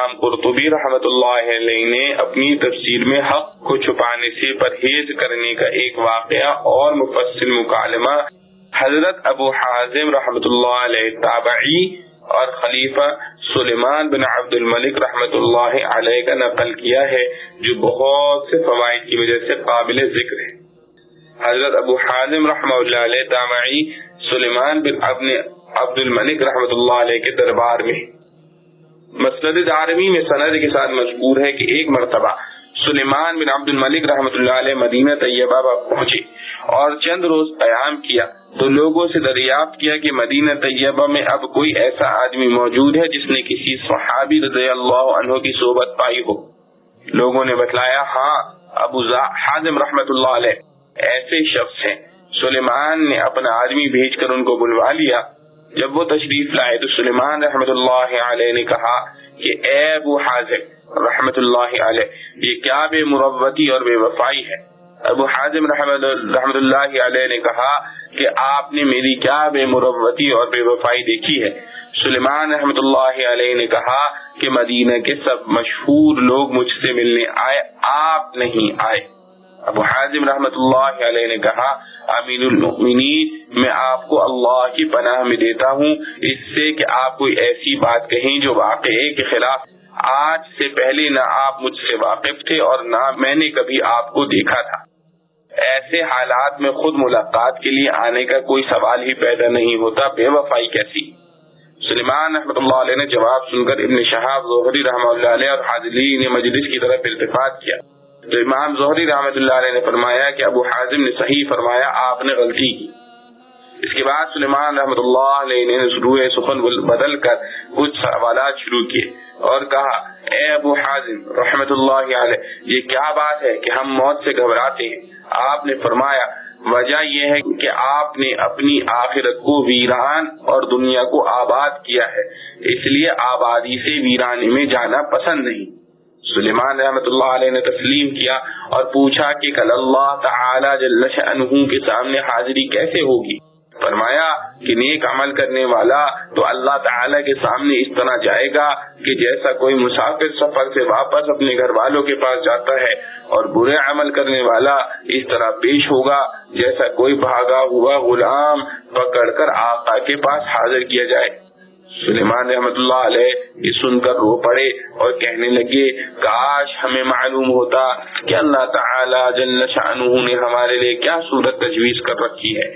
امام قرطبی رحمۃ اللہ علیہ نے اپنی تفسیر میں حق کو چھپانے سے پرہیز کرنے کا ایک واقعہ اور مفصل مکالمہ حضرت ابو حازم رحمۃ اللہ علیہ تابعی اور خلیفہ سلیمان بن عبد الملک رحمۃ اللہ علیہ کا نقل کیا ہے، جو بہت سے فوائد کی وجہ سے قابل ذکر ہے۔ حضرت ابو حازم رحمۃ اللہ علیہ تابعی سلیمان بن عبد الملک رحمۃ اللہ علیہ کے دربار میں مسند دارمی میں سند کے ساتھ مذکور ہے کہ ایک مرتبہ سلیمان بن عبد الملک رحمۃ اللہ علیہ مدینہ طیبہ پہنچے اور چند روز قیام کیا تو لوگوں سے دریافت کیا کہ مدینہ طیبہ میں اب کوئی ایسا آدمی موجود ہے جس نے کسی صحابی رضی اللہ عنہ کی صحبت پائی ہو۔ لوگوں نے بتلایا، ہاں ابو حازم رحمۃ اللہ علیہ ایسے شخص ہیں۔ سلیمان نے اپنا آدمی بھیج کر ان کو بلوا لیا۔ جب وہ تشریف لائے تو سلیمان رحمۃ اللہ علیہ نے کہا کہ اے ابو حازم رحمۃ اللہ علیہ، یہ کیا بے مروتی اور بے وفائی ہے۔ ابو حازم رحمۃ اللہ علیہ نے کہا کہ آپ نے میری کیا بے مروتی اور بے وفائی دیکھی ہے۔ سلیمان رحمۃ اللہ علیہ نے کہا کہ مدینہ کے سب مشہور لوگ مجھ سے ملنے آئے، آپ نہیں آئے۔ ابو حازم رحمۃ اللہ علیہ نے کہا، امین المؤمنین، میں آپ کو اللہ کی پناہ میں دیتا ہوں اس سے کہ آپ کوئی ایسی بات کہیں جو واقعے کے خلاف۔ آج سے پہلے نہ آپ مجھ سے واقف تھے اور نہ میں نے کبھی آپ کو دیکھا تھا۔ ایسے حالات میں خود ملاقات کے لیے آنے کا کوئی سوال ہی پیدا نہیں ہوتا، بے وفائی کیسی۔ سلیمان رحمۃ اللہ علیہ نے جواب سن کر ابن شہاب زہری رحمۃ اللہ علیہ اور حاضرین مجلس کی طرف التفات کیا تو امام زہری رحمۃ اللہ علیہ نے فرمایا کہ ابو حازم نے صحیح فرمایا، آپ نے غلطی کی۔ اس کے بعد سلیمان رحمۃ اللہ علیہ نے روح سخن بدل کر کچھ سوالات شروع کیے اور کہا، اے ابو حازم رحمۃ اللہ علیہ، یہ کیا بات ہے کہ ہم موت سے گھبراتے ہیں؟ آپ نے فرمایا، وجہ یہ ہے کہ آپ نے اپنی آخرت کو ویران اور دنیا کو آباد کیا ہے، اس لیے آبادی سے ویرانے میں جانا پسند نہیں۔ سلیمان رحمۃ اللہ علیہ نے تسلیم کیا اور پوچھا کہ کل اللہ تعالی جل شأنہ کے سامنے حاضری کیسے ہوگی؟ فرمایا کہ نیک عمل کرنے والا تو اللہ تعالی کے سامنے اس طرح جائے گا کہ جیسا کوئی مسافر سفر سے واپس اپنے گھر والوں کے پاس جاتا ہے، اور برے عمل کرنے والا اس طرح پیش ہوگا جیسا کوئی بھاگا ہوا غلام پکڑ کر آقا کے پاس حاضر کیا جائے۔ سلیمان رحمۃ اللہ علیہ یہ سن کر رو پڑے اور کہنے لگے، کاش ہمیں معلوم ہوتا کہ اللہ تعالی جل شأنہ نے ہمارے لیے کیا صورت تجویز کر رکھی ہے۔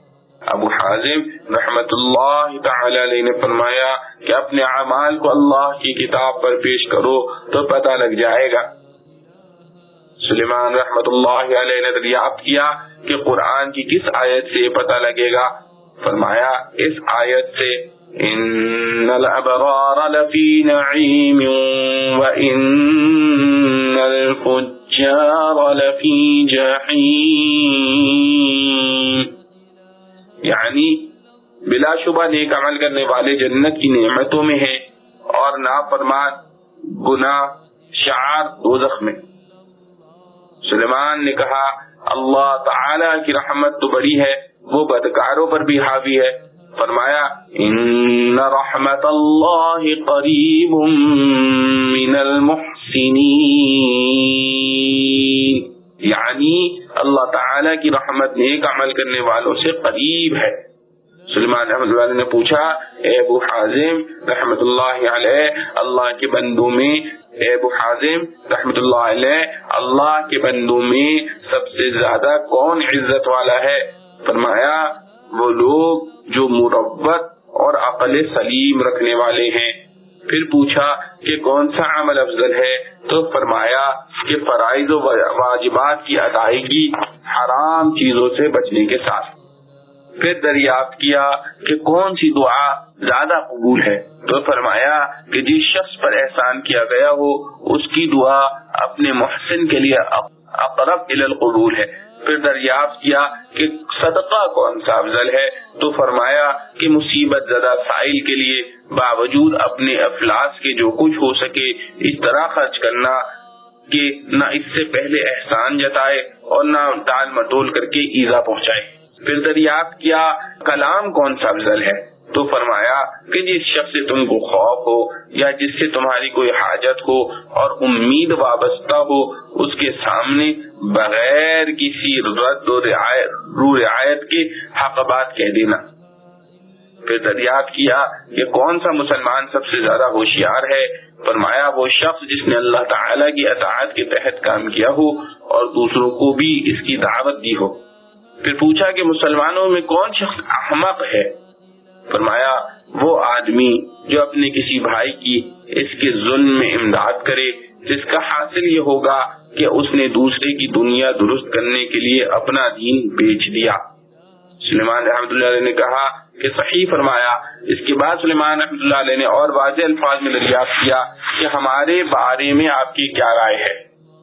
ابو حازم رحمۃ اللہ تعالی علیہ نے فرمایا کہ اپنے اعمال کو اللہ کی کتاب پر پیش کرو تو پتہ لگ جائے گا۔ سلیمان رحمۃ اللہ علیہ نے دریافت کیا کہ قرآن کی کس آیت سے پتہ لگے گا؟ فرمایا، اس آیت سے، ان الابرار لفی نعیم وان الفجار لفی جحیم، یعنی بلا شبہ نیک عمل کرنے والے جنت کی نعمتوں میں ہیں اور نافرمان گناہ شعار دوزخ میں۔ سلیمان نے کہا، اللہ تعالی کی رحمت تو بڑی ہے، وہ بدکاروں پر بھی حاوی ہے۔ فرمایا، ان رحمت اللہ قریب من المحسنین، یعنی اللہ تعالی کی رحمت نیک عمل کرنے والوں سے قریب ہے۔ سلیمان رحمۃ اللہ علیہ نے پوچھا، اے ابو حازم رحمۃ اللہ علیہ، اللہ کے بندوں میں اے ابو حازم رحمۃ اللہ علیہ اللہ کے بندوں میں سب سے زیادہ کون عزت والا ہے؟ فرمایا، وہ لوگ جو مروت اور عقل سلیم رکھنے والے ہیں۔ پھر پوچھا کہ کون سا عمل افضل ہے؟ تو فرمایا کہ فرائض و واجبات کی ادائیگی حرام چیزوں سے بچنے کے ساتھ۔ پھر دریافت کیا کہ کون سی دعا زیادہ قبول ہے؟ تو فرمایا کہ جس شخص پر احسان کیا گیا ہو اس کی دعا اپنے محسن کے لیے اقرب الی القبول ہے۔ پھر دریافت کیا کہ صدقہ کون سا افضل ہے؟ تو فرمایا کہ مصیبت زدہ سائل کے لیے باوجود اپنے افلاس کے جو کچھ ہو سکے اس طرح خرچ کرنا کہ نہ اس سے پہلے احسان جتائے اور نہ ٹال مٹول کر کے ایذا پہنچائے۔ پھر دریافت کیا کلام کون سا افضل ہے؟ تو فرمایا کہ جس شخص سے تم کو خوف ہو یا جس سے تمہاری کوئی حاجت ہو اور امید وابستہ ہو، اس کے سامنے بغیر کسی رد و رعایت کے حق بات کہہ دینا۔ پھر دریافت کیا کہ کون سا مسلمان سب سے زیادہ ہوشیار ہے؟ فرمایا وہ شخص جس نے اللہ تعالیٰ کی اطاعت کے تحت کام کیا ہو اور دوسروں کو بھی اس کی دعوت دی ہو۔ پھر پوچھا کہ مسلمانوں میں کون شخص احمق ہے؟ فرمایا وہ آدمی جو اپنے کسی بھائی کی اس کے ظلم میں امداد کرے، جس کا حاصل یہ ہوگا کہ اس نے دوسرے کی دنیا درست کرنے کے لیے اپنا دین بیچ دیا۔ سلیمان رحمۃ اللہ علیہ نے کہا کہ صحیح فرمایا۔ اس کے بعد سلیمان رحمۃ اللہ علیہ نے اور واضح الفاظ میں دریافت کیا کہ ہمارے بارے میں آپ کی کیا رائے ہے؟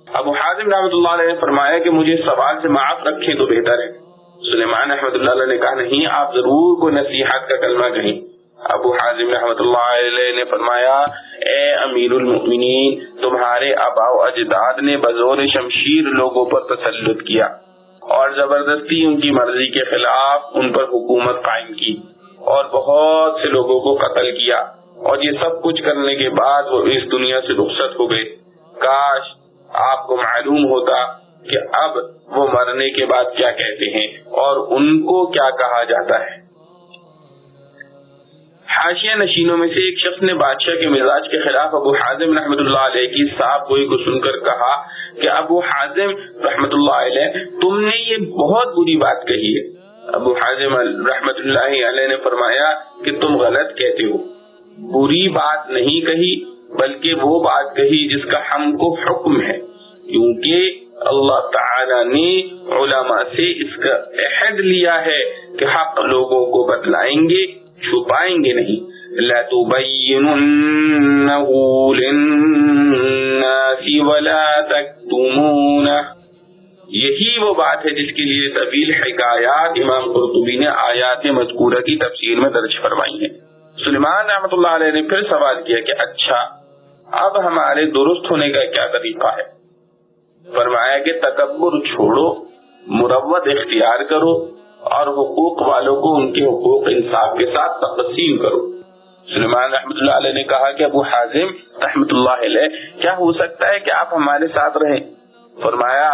ابو حازم رحمۃ اللہ علیہ نے فرمایا کہ مجھے سوال سے معاف رکھیں تو بہتر ہے۔ سلیمان رحمۃ اللہ علیہ نے کہا نہیں، آپ ضرور کوئی نصیحت کا کلمہ کہیں۔ ابو حازم رحمۃ اللہ علیہ نے فرمایا اے امیر المؤمنین، تمہارے آباء و اجداد نے بزور شمشیر لوگوں پر تسلط کیا اور زبردستی ان کی مرضی کے خلاف ان پر حکومت قائم کی اور بہت سے لوگوں کو قتل کیا، اور یہ سب کچھ کرنے کے بعد وہ اس دنیا سے رخصت ہو گئے۔ کاش آپ کو معلوم ہوتا کہ اب وہ مرنے کے بعد کیا کہتے ہیں اور ان کو کیا کہا جاتا ہے۔ حاشیہ نشینوں میں سے ایک شخص نے بادشاہ کے مزاج کے خلاف ابو حازم رحمۃ اللہ علیہ کی صاف گوئی کو سن کر کہا کہ ابو حازم رحمۃ اللہ علیہ، تم نے یہ بہت بری بات کہی ہے۔ ابو حازم رحمۃ اللہ علیہ نے فرمایا کہ تم غلط کہتے ہو، بری بات نہیں کہی بلکہ وہ بات کہی جس کا ہم کو حکم ہے، کیونکہ اللہ تعالی نے علماء سے اس کا عہد لیا ہے کہ حق لوگوں کو بتلائیں گے، چھپائیں گے نہیں۔ لَتُبَيِّنُنَّهُ لِلنَّاسِ وَلَا تَكْتُمُونَهُ، یہی وہ بات ہے جس کے لیے طویل حکایات امام قرطبی نے آیات مذکورہ کی تفسیر میں درج فرمائی ہیں۔ سلیمان رحمۃ اللہ علیہ نے پھر سوال کیا کہ اچھا اب ہمارے درست ہونے کا کیا طریقہ ہے؟ فرمایا کہ تکبر چھوڑو، مروت اختیار کرو اور حقوق والوں کو ان کے حقوق انصاف کے ساتھ تقسیم کرو۔ سلیمان رحمۃ اللہ علیہ نے کہا کہ ابو حازم رحمۃ اللہ علیہ، کیا ہو سکتا ہے کہ آپ ہمارے ساتھ رہیں؟ فرمایا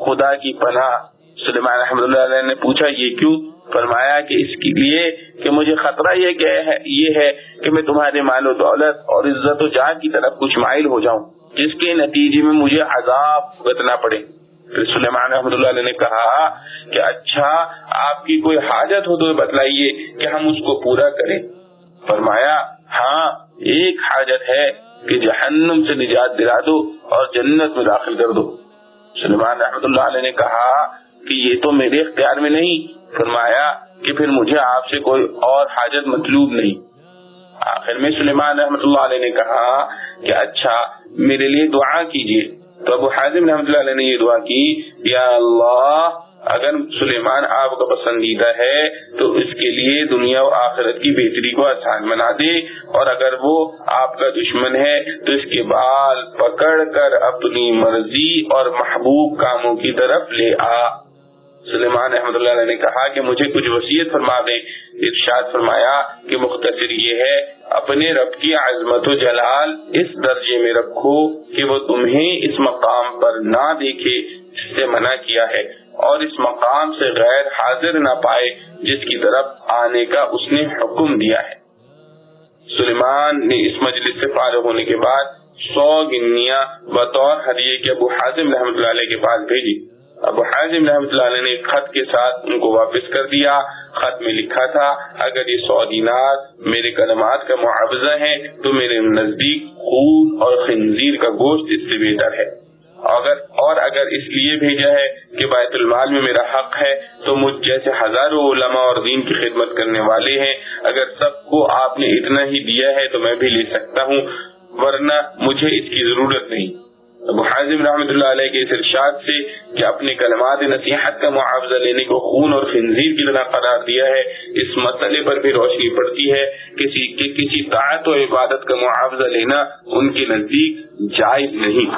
خدا کی پناہ۔ سلیمان رحمۃ اللہ علیہ نے پوچھا یہ کیوں؟ فرمایا کہ اس کے لیے کہ مجھے خطرہ یہ ہے کہ میں تمہارے مال و دولت اور عزت و جاہ کی طرف کچھ مائل ہو جاؤں، جس کے نتیجے میں مجھے عذاب بھگتنا پڑے۔ پھر سلیمان رحمۃ اللہ علیہ نے کہا کہ اچھا آپ کی کوئی حاجت ہو تو بتلائیے کہ ہم اس کو پورا کریں۔ فرمایا ہاں، ایک حاجت ہے کہ جہنم سے نجات دلا دو اور جنت میں داخل کر دو۔ سلیمان رحمۃ اللہ علیہ نے کہا کہ یہ تو میرے اختیار میں نہیں۔ فرمایا کہ پھر مجھے آپ سے کوئی اور حاجت مطلوب نہیں۔ آخر میں سلیمان رحمۃ اللہ علیہ نے کہا کہ اچھا میرے لیے دعا کیجیے۔ تو ابو حازم رحمۃ اللہ علیہ نے یہ دعا کی، یا اللہ اگر سلیمان آپ کا پسندیدہ ہے تو اس کے لیے دنیا و آخرت کی بہتری کو آسان بنا دے، اور اگر وہ آپ کا دشمن ہے تو اس کے بال پکڑ کر اپنی مرضی اور محبوب کاموں کی طرف لے آ۔ سلیمان رحمۃ اللہ علیہ نے کہا کہ مجھے کچھ وصیت فرما دیں۔ ارشاد فرمایا کہ مختصر یہ ہے، اپنے رب کی عظمت و جلال اس درجے میں رکھو کہ وہ تمہیں اس مقام پر نہ دیکھے جس سے منع کیا ہے، اور اس مقام سے غیر حاضر نہ پائے جس کی طرف آنے کا اس نے حکم دیا ہے۔ سلیمان نے اس مجلس سے فارغ ہونے کے بعد 100 گنیاں بطور ہدیے کے ابو حازم رحمۃ اللہ علیہ کے پاس بھیجی۔ ابو حازم رحمۃ اللہ علیہ نے ایک خط کے ساتھ ان کو واپس کر دیا۔ خط میں لکھا تھا اگر یہ 100 دینار میرے کلمات کا معاوضہ ہے تو میرے نزدیک خون اور خنزیر کا گوشت اس سے بہتر ہے، اور اگر اس لیے بھیجا ہے کہ بیت المال میں میرا حق ہے تو مجھ جیسے ہزاروں علماء اور دین کی خدمت کرنے والے ہیں، اگر سب کو آپ نے اتنا ہی دیا ہے تو میں بھی لے سکتا ہوں، ورنہ مجھے اس کی ضرورت نہیں۔ ابو حازم رحمۃ اللہ علیہ کے اس ارشاد سے کہ اپنے کلمات نصیحت کا معاوضہ لینے کو خون اور خنزیر کی طرح قرار دیا ہے، اس مسئلے پر بھی روشنی پڑتی ہے کہ کسی طاعت و عبادت کا معاوضہ لینا ان کے نزدیک جائز نہیں۔